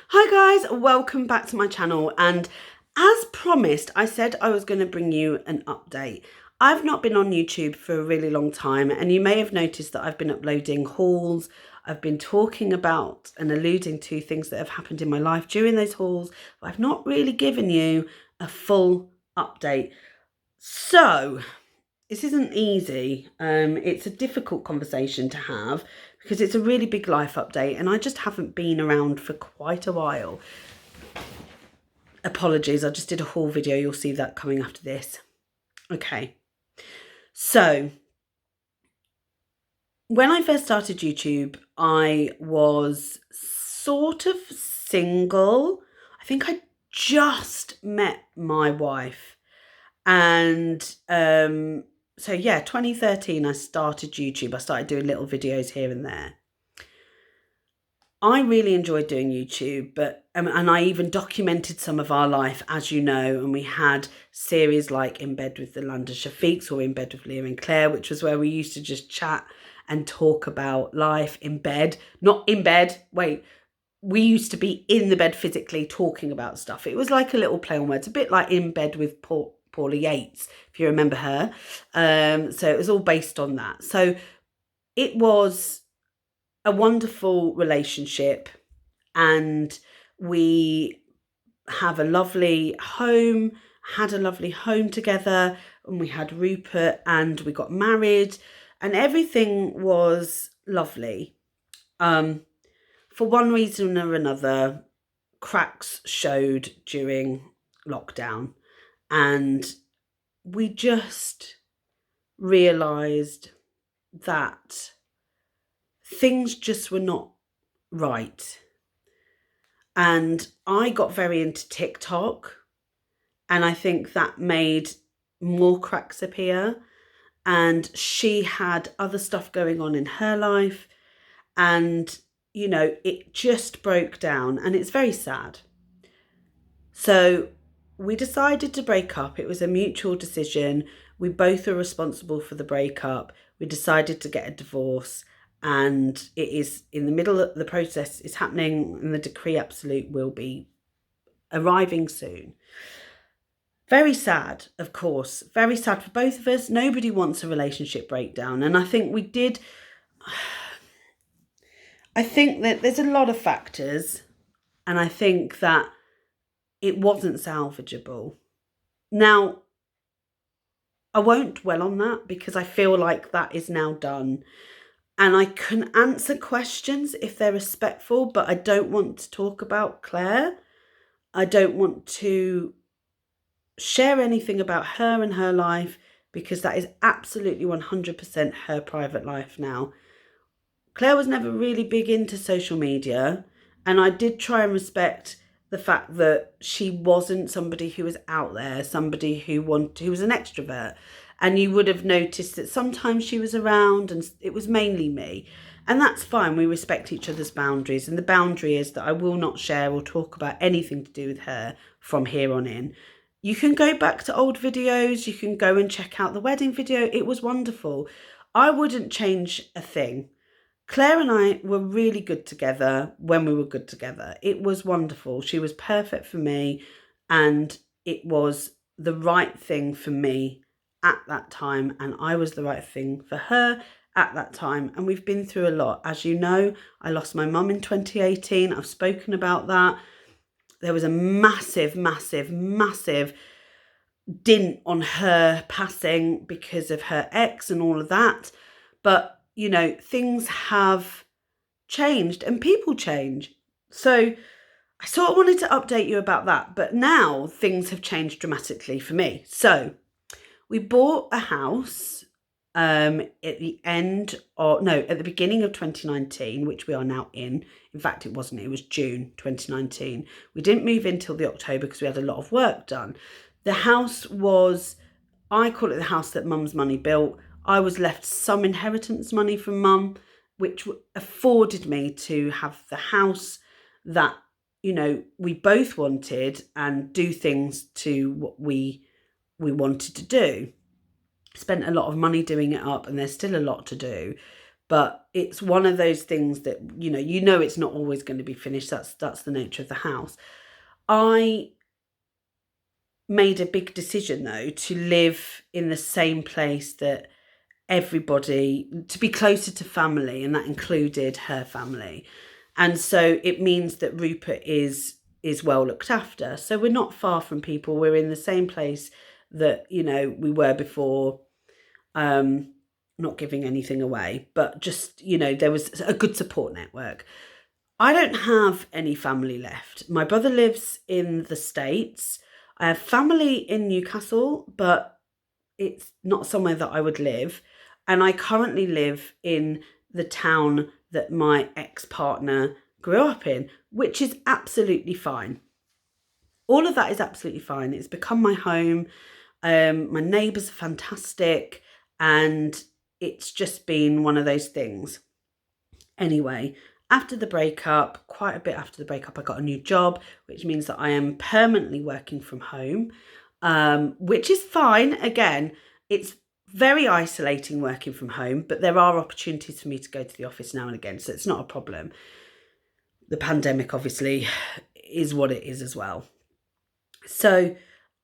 Hi guys, welcome back to my channel, and as promised I said I was going to bring you an update. I've not been on YouTube for a really long time, and you may have noticed that I've been uploading hauls. I've been talking about and alluding to things that have happened in my life during those hauls, but I've not really given you a full update. So this isn't easy. It's a difficult conversation to have because it's a really big life update and I just haven't been around for quite a while. Apologies, I just did a haul video. You'll see that coming after this. Okay. So when I first started YouTube, I was sort of single. I think I just met my wife. And so yeah, 2013 I started YouTube. I started doing little videos here and there. I really enjoyed doing YouTube, but and I even documented some of our life, as you know, and we had series like In Bed with the London Shafiqs or In Bed with Leah and Claire, which was where we used to just chat and talk about life in bed. Not in bed, wait. We used to be in the bed physically talking about stuff. It was like a little play on words, a bit like In Bed with Paula Yates, if you remember her. So it was all based on that. So it was a wonderful relationship, and we have a lovely home, had a lovely home together, and we had Rupert and we got married and everything was lovely. For one reason or another, cracks showed during lockdown, and we just realised that things just were not right. And I got very into TikTok, and I think that made more cracks appear. And she had other stuff going on in her life, and you know, it just broke down, and it's very sad. So we decided to break up. It was a mutual decision. We both are responsible for the breakup. We decided to get a divorce, and it is in the middle of the process is happening, and the decree absolute will be arriving soon. Very sad, of course. Very sad for both of us. Nobody wants a relationship breakdown, and I think we did. I think that there's a lot of factors, and I think that it wasn't salvageable. Now, I won't dwell on that because I feel like that is now done. And I can answer questions if they're respectful, but I don't want to talk about Claire. I don't want to share anything about her and her life because that is absolutely 100% her private life now. Claire was never really big into social media, and I did try and respect the fact that she wasn't somebody who was out there, somebody who was an extrovert. And you would have noticed that sometimes she was around and it was mainly me. And that's fine. We respect each other's boundaries. And the boundary is that I will not share or talk about anything to do with her from here on in. You can go back to old videos. You can go and check out the wedding video. It was wonderful. I wouldn't change a thing. Claire and I were really good together when we were good together. It was wonderful. She was perfect for me, and it was the right thing for me at that time, and I was the right thing for her at that time. And we've been through a lot. As you know, I lost my mum in 2018. I've spoken about that. There was a massive, massive, massive dint on her passing because of her ex and all of that. But you know, things have changed and people change. So I sort of wanted to update you about that, but now things have changed dramatically for me. So we bought a house at the beginning of 2019, which we are now in. In fact, it wasn't, it was June 2019. We didn't move in till the October because we had a lot of work done. The house was, I call it the house that mum's money built. I was left some inheritance money from mum, which afforded me to have the house that, you know, we both wanted and do things to what we wanted to do. Spent a lot of money doing it up, and there's still a lot to do. But it's one of those things that, you know it's not always going to be finished. That's the nature of the house. I made a big decision, though, to live in the same place that everybody, to be closer to family, and that included her family. And so it means that Rupert is well looked after. So we're not far from people. We're in the same place that, we were before. Not giving anything away, but just, there was a good support network. I don't have any family left. My brother lives in the States. I have family in Newcastle, but it's not somewhere that I would live. And I currently live in the town that my ex-partner grew up in, which is absolutely fine. All of that is absolutely fine. It's become my home. My neighbours are fantastic, and it's just been one of those things. Anyway, after the breakup, quite a bit after the breakup, I got a new job, which means that I am permanently working from home, which is fine. Again, it's very isolating working from home, but there are opportunities for me to go to the office now and again, so it's not a problem. The pandemic obviously is what it is as well. So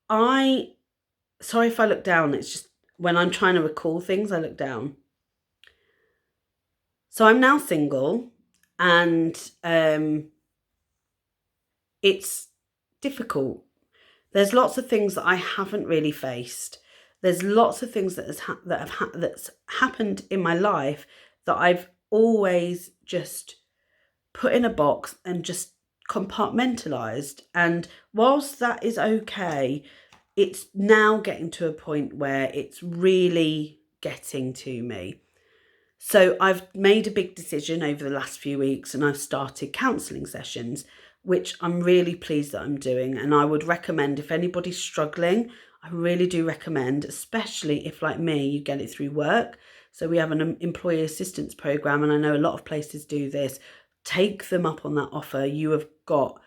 sorry if I look down, it's just when I'm trying to recall things, I look down. So I'm now single, and it's difficult. There's lots of things that I haven't really faced. There's lots of things that's happened in my life that I've always just put in a box and just compartmentalized. And whilst that is okay, it's now getting to a point where it's really getting to me. So I've made a big decision over the last few weeks, and I've started counselling sessions, which I'm really pleased that I'm doing. And I would recommend, if anybody's struggling, I really do recommend, especially if, like me, you get it through work. So we have an employee assistance program, and I know a lot of places do this. Take them up on that offer. You have got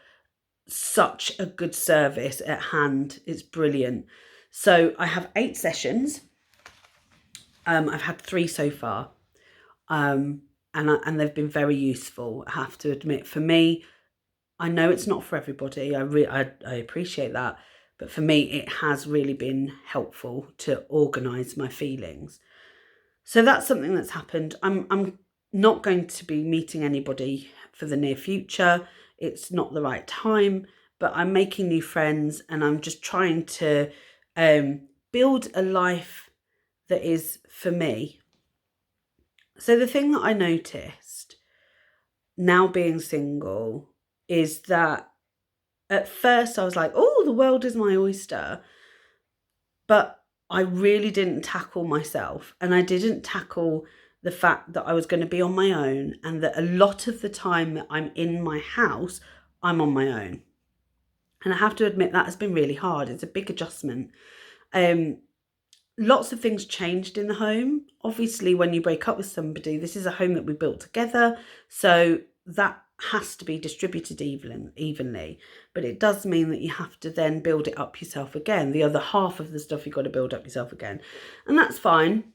such a good service at hand. It's brilliant. So I have 8 sessions. I've had 3 so far. And they've been very useful, I have to admit. For me, I know it's not for everybody. I appreciate that. But for me, it has really been helpful to organise my feelings. So that's something that's happened. I'm not going to be meeting anybody for the near future. It's not the right time, but I'm making new friends, and I'm just trying to build a life that is for me. So the thing that I noticed now being single is that at first I was like, oh, the world is my oyster. But I really didn't tackle myself, and I didn't tackle the fact that I was going to be on my own, and that a lot of the time that I'm in my house, I'm on my own. And I have to admit that has been really hard. It's a big adjustment. Lots of things changed in the home. Obviously, when you break up with somebody, this is a home that we built together, so that has to be distributed evenly. But it does mean that you have to then build it up yourself again. The other half of the stuff you've got to build up yourself again, and that's fine.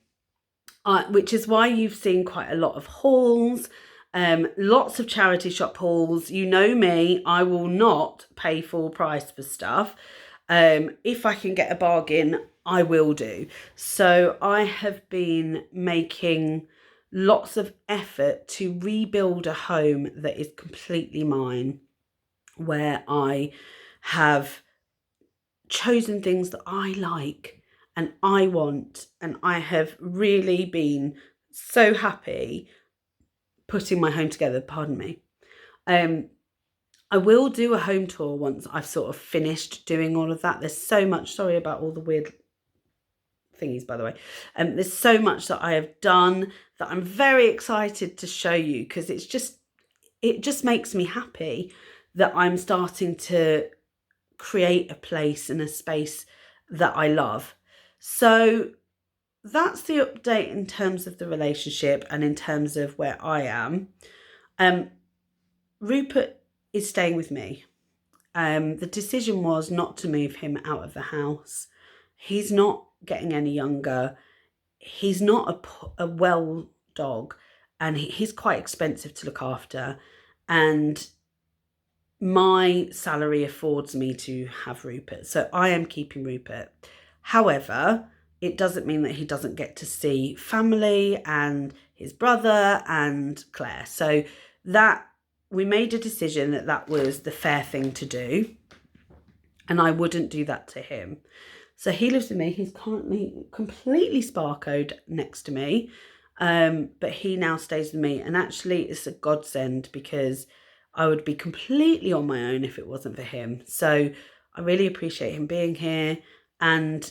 Which is why you've seen quite a lot of hauls, lots of charity shop hauls. You know me, I will not pay full price for stuff. If I can get a bargain, I will do. So I have been making lots of effort to rebuild a home that is completely mine, where I have chosen things that I like and I want, and I have really been so happy putting my home together. Pardon me. I will do a home tour once I've sort of finished doing all of that. There's so much, sorry about all the weird thingies, by the way. There's so much that I have done that I'm very excited to show you, because it just makes me happy that I'm starting to create a place and a space that I love. So that's the update in terms of the relationship and in terms of where I am. Rupert is staying with me. The decision was not to move him out of the house. He's not getting any younger. He's not a well dog, and he's quite expensive to look after, and my salary affords me to have Rupert, so I am keeping Rupert. However, it doesn't mean that he doesn't get to see family and his brother and Claire. So that we made a decision that that was the fair thing to do, and I wouldn't do that to him. So he lives with me. He's currently completely sparkoed next to me, but he now stays with me, and actually it's a godsend because I would be completely on my own if it wasn't for him. So I really appreciate him being here, and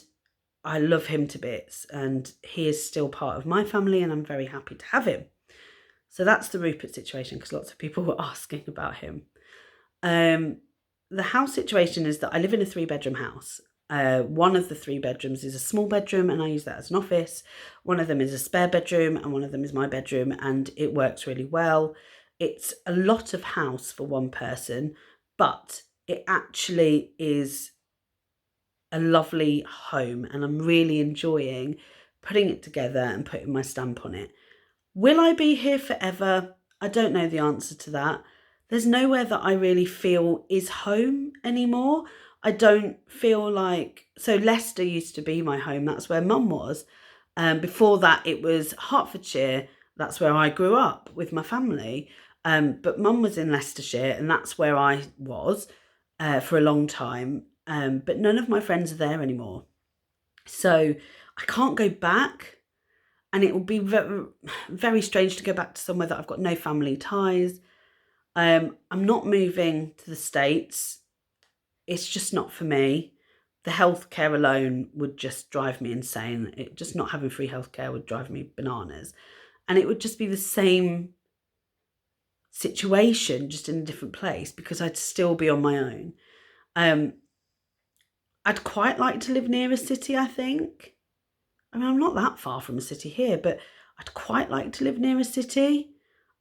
I love him to bits, and he is still part of my family, and I'm very happy to have him. So that's the Rupert situation, because lots of people were asking about him. The house situation is that I live in a 3-bedroom house. One of the 3 bedrooms is a small bedroom, and I use that as an office. One of them is a spare bedroom, and one of them is my bedroom, and it works really well. It's a lot of house for one person, but it actually is a lovely home, and I'm really enjoying putting it together and putting my stamp on it. Will I be here forever? I don't know the answer to that. There's nowhere that I really feel is home anymore. I don't feel like... So Leicester used to be my home. That's where Mum was. Before that, it was Hertfordshire. That's where I grew up with my family. But Mum was in Leicestershire, and that's where I was for a long time. But none of my friends are there anymore. So I can't go back. And it will be very, very strange to go back to somewhere that I've got no family ties. I'm not moving to the States. It's just not for me. The healthcare alone would just drive me insane. Just not having free healthcare would drive me bananas. And it would just be the same situation, just in a different place, because I'd still be on my own. I'd quite like to live near a city, I think. I mean, I'm not that far from a city here, but I'd quite like to live near a city.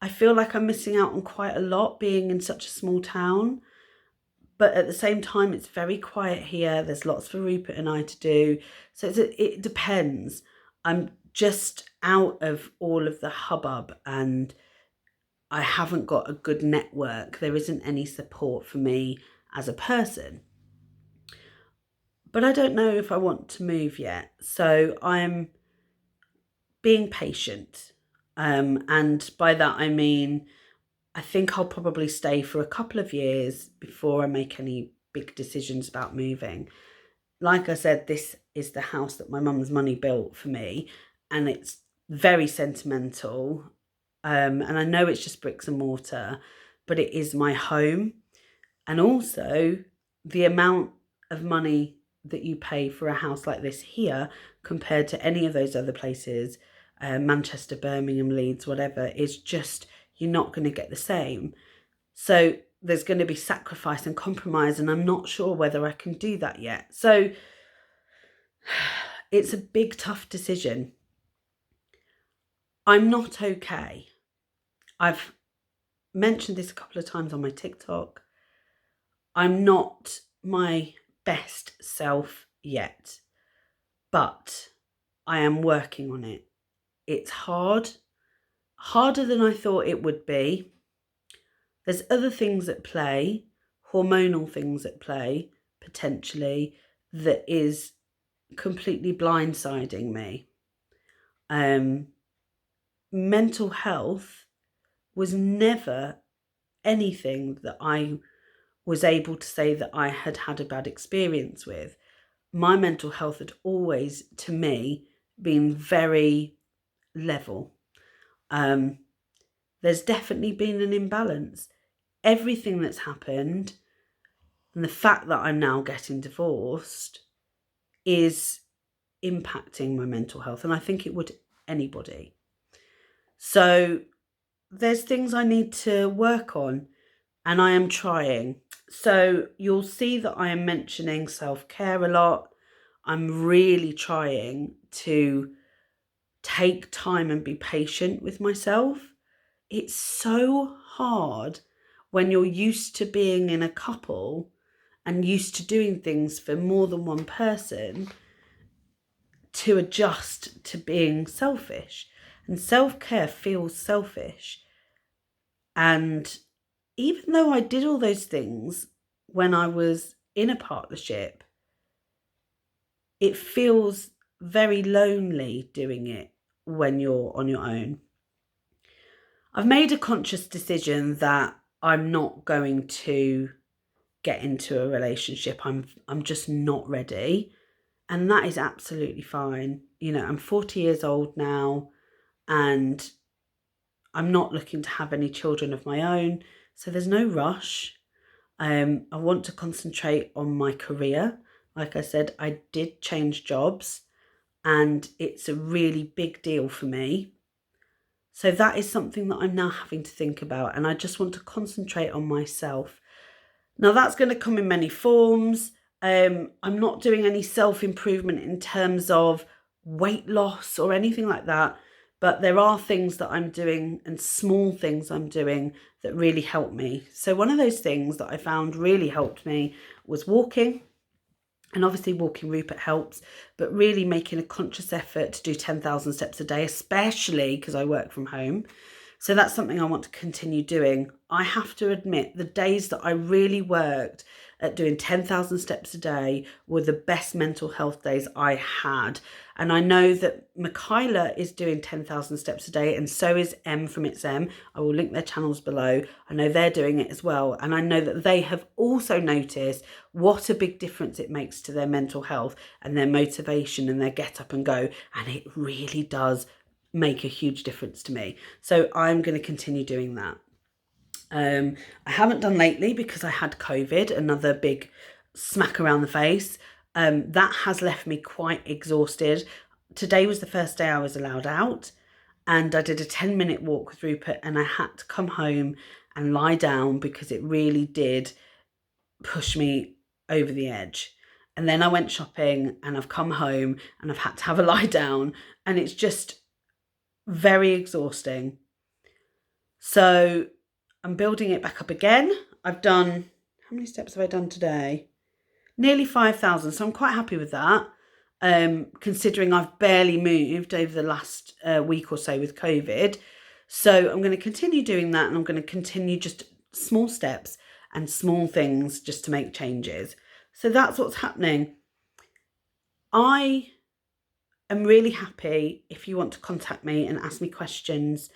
I feel like I'm missing out on quite a lot being in such a small town. But at the same time, it's very quiet here. There's lots for Rupert and I to do. So it depends. I'm just out of all of the hubbub, and I haven't got a good network. There isn't any support for me as a person. But I don't know if I want to move yet. So I'm being patient. And by that I mean, I think I'll probably stay for a couple of years before I make any big decisions about moving. Like I said, this is the house that my mum's money built for me, and it's very sentimental. And I know it's just bricks and mortar, but it is my home. And also the amount of money that you pay for a house like this here compared to any of those other places, Manchester, Birmingham, Leeds, whatever, is just, you're not going to get the same. So there's going to be sacrifice and compromise, and I'm not sure whether I can do that yet. So it's a big, tough decision. I'm not okay. I've mentioned this a couple of times on my TikTok. I'm not my best self yet, but I am working on it. It's hard, harder than I thought it would be. There's other things at play, hormonal things at play, potentially, that is completely blindsiding me. Mental health was never anything that I was able to say that I had had a bad experience with. My mental health had always, to me, been very level. There's definitely been an imbalance. Everything that's happened, and the fact that I'm now getting divorced, is impacting my mental health, and I think it would anybody. So there's things I need to work on, and I am trying. So you'll see that I am mentioning self-care a lot. I'm really trying to take time and be patient with myself. It's so hard when you're used to being in a couple and used to doing things for more than one person to adjust to being selfish. And self-care feels selfish. And even though I did all those things when I was in a partnership, it feels very lonely doing it when you're on your own. I've made a conscious decision that I'm not going to get into a relationship. I'm just not ready. And that is absolutely fine. You know, I'm 40 years old now and I'm not looking to have any children of my own. So there's no rush. I want to concentrate on my career. Like I said, I did change jobs and it's a really big deal for me. So that is something that I'm now having to think about, and I just want to concentrate on myself. Now that's going to come in many forms. I'm not doing any self-improvement in terms of weight loss or anything like that, but there are things that I'm doing and small things I'm doing that really help me. So one of those things that I found really helped me was walking. And obviously walking Rupert helps, but really making a conscious effort to do 10,000 steps a day, especially because I work from home. So that's something I want to continue doing. I have to admit, the days that I really worked at doing 10,000 steps a day were the best mental health days I had. And I know that Michaela is doing 10,000 steps a day, and so is M from It's M. I will link their channels below. I know they're doing it as well. And I know that they have also noticed what a big difference it makes to their mental health and their motivation and their get up and go. And it really does make a huge difference to me. So I'm going to continue doing that. I haven't done lately because I had COVID, another big smack around the face. That has left me quite exhausted. Today was the first day I was allowed out, and I did a 10-minute walk with Rupert, and I had to come home and lie down because it really did push me over the edge. And then I went shopping and I've come home and I've had to have a lie down, and it's just very exhausting. So I'm building it back up again. I've done, how many steps have I done today? Nearly 5,000. So I'm quite happy with that. Considering I've barely moved over the last week or so with COVID. So I'm going to continue doing that, and I'm going to continue just small steps and small things just to make changes. So that's what's happening. I am really happy if you want to contact me and ask me questions.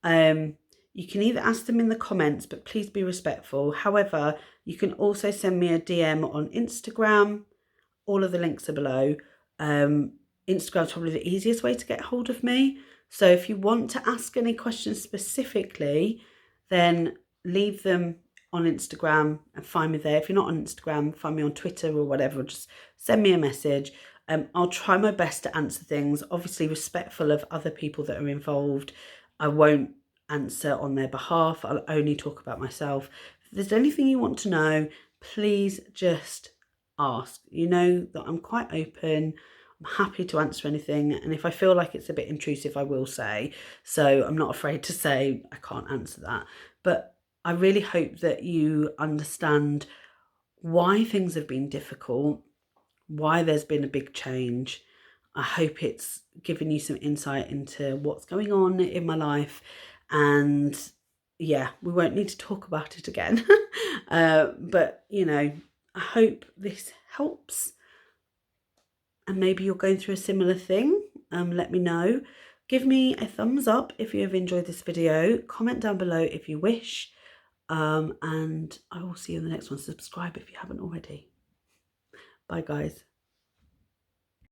You can either ask them in the comments, but please be respectful. However, you can also send me a DM on Instagram. All of the links are below. Instagram's probably the easiest way to get hold of me. So if you want to ask any questions specifically, then leave them on Instagram and find me there. If you're not on Instagram, find me on Twitter or whatever. Just send me a message. I'll try my best to answer things, obviously respectful of other people that are involved. I won't answer on their behalf. I'll only talk about myself. If there's anything you want to know, please just ask. You know that I'm quite open. I'm happy to answer anything, and if I feel like it's a bit intrusive, I will say. So I'm not afraid to say I can't answer that. But I really hope that you understand why things have been difficult, why there's been a big change. I hope it's given you some insight into what's going on in my life. And yeah, we won't need to talk about it again. But, you know, I hope this helps. And maybe you're going through a similar thing. Let me know. Give me a thumbs up if you have enjoyed this video. Comment down below if you wish. And I will see you in the next one. Subscribe if you haven't already. Bye, guys.